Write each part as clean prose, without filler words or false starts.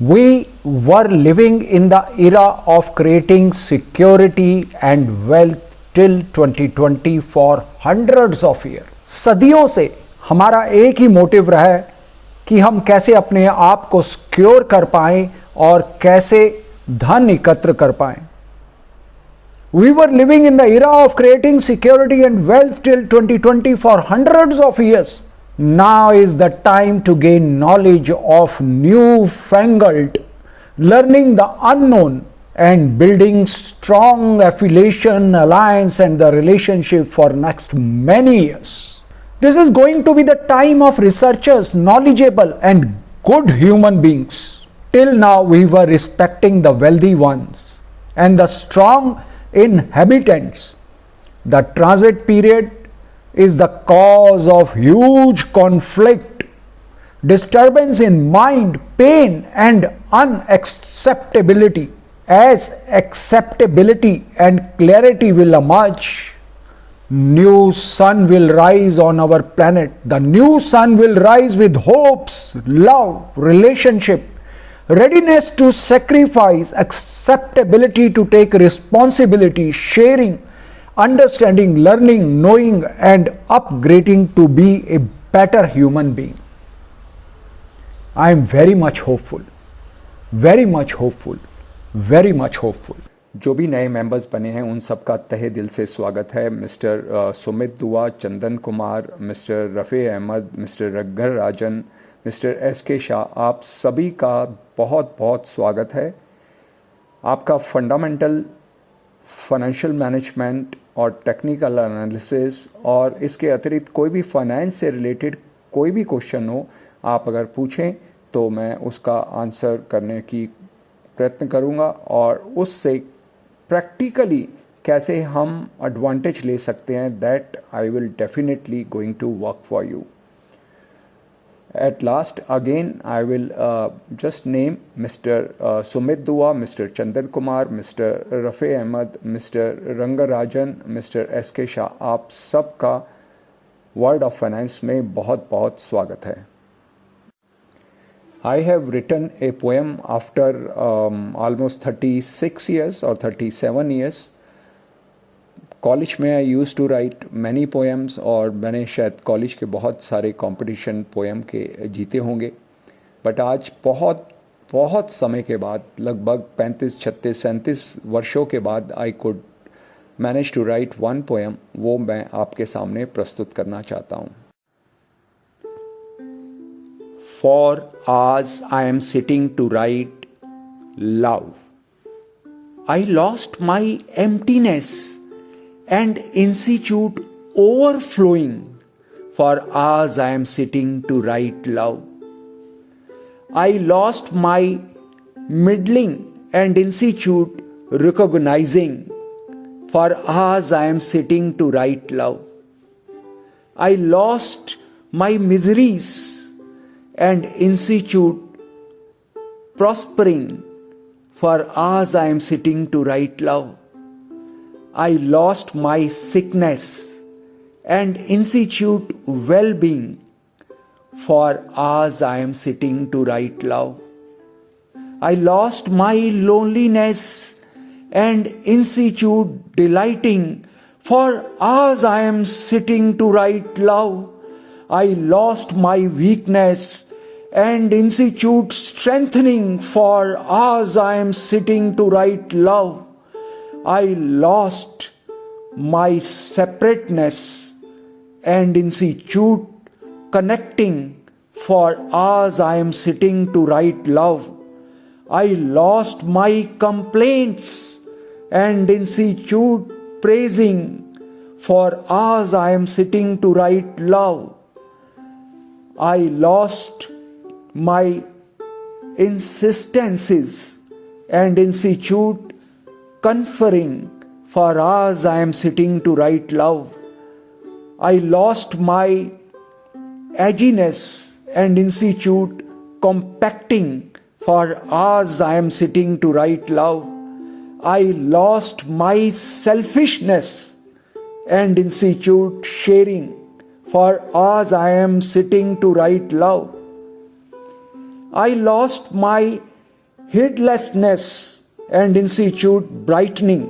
We were living in the era of creating security and wealth till 2020 for hundreds of years. सदियों से हमारा एक ही motive रहा है कि हम कैसे अपने आप को सिक्योर कर पाएं और कैसे धन एकत्र कर पाएं. We were living in the era of creating security and wealth till 2020 for hundreds of years. Now is the time to gain knowledge of newfangled, learning the unknown, and building strong affiliation, alliance, and the relationship for next many years. This is going to be the time of researchers, knowledgeable, and good human beings. Till now, we were respecting the wealthy ones and the strong inhabitants. The transit period is the cause of huge conflict, disturbance in mind, pain, and unacceptability. As acceptability and clarity will emerge, new sun will rise on our planet. The new sun will rise with hopes, love, relationship, readiness to sacrifice, acceptability to take responsibility, sharing, understanding, learning, knowing, and upgrading to be a better human being. I am very much hopeful, very much hopeful, very much hopeful. जो भी नए members बने हैं उन सबका तहे दिल से स्वागत है. मिस्टर सुमित दुआ, चंदन कुमार, मिस्टर रफ़ी अहमद, मिस्टर रंगर राजन, मिस्टर एस.के. शाह, आप सभी का बहुत बहुत स्वागत है. आपका फंडामेंटल फाइनेंशियल मैनेजमेंट और टेक्निकल एनालिसिस और इसके अतिरिक्त कोई भी फाइनेंस से रिलेटेड कोई भी क्वेश्चन हो, आप अगर पूछें तो मैं उसका आंसर करने की प्रयत्न करूंगा और उससे प्रैक्टिकली कैसे हम एडवांटेज ले सकते हैं, that I will definitely going to work for you. At last, again, I will just name Mr. Sumit Dua, Mr. Chandan Kumar, Mr. Rafi Ahmed, Mr. Rangarajan, Mr. S.K. Shah. आप सबका world of finance में बहुत बहुत स्वागत है. I have written a poem after almost 36 years or 37 years. College में I used to write many poems और मैंने शायद कॉलेज के बहुत सारे कंपटीशन पोएम के जीते होंगे. बट आज बहुत बहुत समय के बाद, लगभग 35, 36, 37 वर्षों के बाद I could manage to write one poem. वो मैं आपके सामने प्रस्तुत करना चाहता हूँ. फॉर आज I am sitting to write love. I lost my emptiness and institute overflowing, for hours I am sitting to write love. I lost my middling and institute recognizing, for hours I am sitting to write love. I lost my miseries and institute prospering, for hours I am sitting to write love. I lost my sickness and institute well-being, for hours I am sitting to write love. I lost my loneliness and institute delighting, for hours I am sitting to write love. I lost my weakness and institute strengthening, for hours I am sitting to write love. I lost my separateness and institute connecting, for hours I am sitting to write love. I lost my complaints and institute praising, for hours I am sitting to write love. I lost my insistences and institute conferring, for hours I am sitting to write love. I lost my edginess and institute compacting, for hours I am sitting to write love. I lost my selfishness and institute sharing, for hours I am sitting to write love. I lost my heedlessness and institute brightening.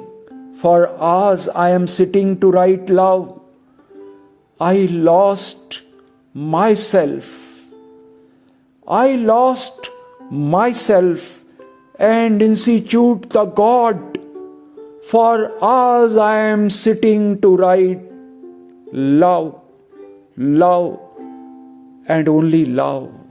For hours I am sitting to write love. I lost myself. I lost myself and institute the God. For hours I am sitting to write love, love, and only love.